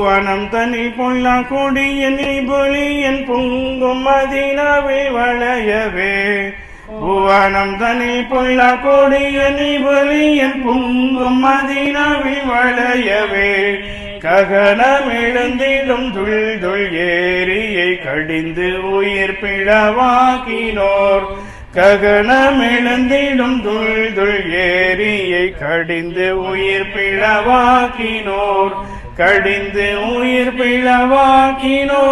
வனம் தனி பொல்லா கொடியன் பொலியன் பொங்கும் மதினாவில் வளையவே. புவனம் தனி பொல்லா கொடியன் பொலியன் பொங்கும் மதினாவில் வளையவே. ககனம் எழுந்திடும் துள் துள் ஏரியை கடிந்து உயிர் பிளவாக்கினோர். ககனம் எழுந்திடும் துள் துள் ஏரியை கடிந்து உயிர் பிளவாக்கினோர். கடிந்து உயிர் பிளவாக்கினோ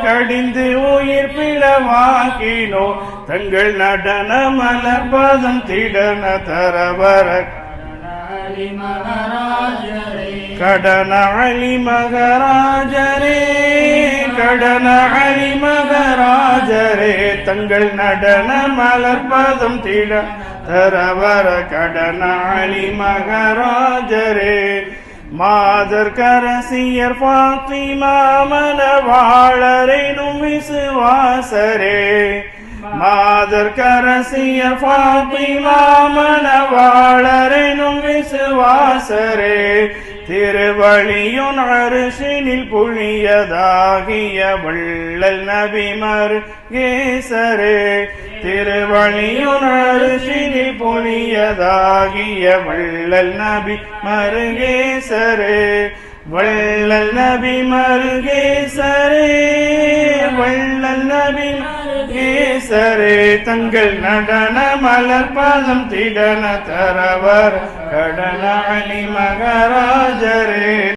கடிந்து உயிர் பிளவாக்கினோ தங்கள் நடன மலர்பதம் திடன தரவர கடன அலி மகராஜரே. கடன அலி மகராஜரே தங்கள் நடன மலர்பதம் திட தரவர கடன அலி மகராஜரே. மாதர் கரசியர் பாத்திமா மணவாளரெனும் விசுவாசரே. மாதர் கரசியர் பாத்திமா மணவாளரெனும் விசுவாசரே. திருவழியுன் அரிசினில் புழியதாகிய வள்ளல் நபிமர் கேசரே. திருவழியுன் அரிசினில் புழியதாகிய வள்ளல் நபி மருகேசரே. வள்ளல் நபி மருகேசரே. வள்ளல் நபி மருகேசரே தங்கள் நடன மலர்பதம் திடன தரவர் கடன அலி மகராஜரே.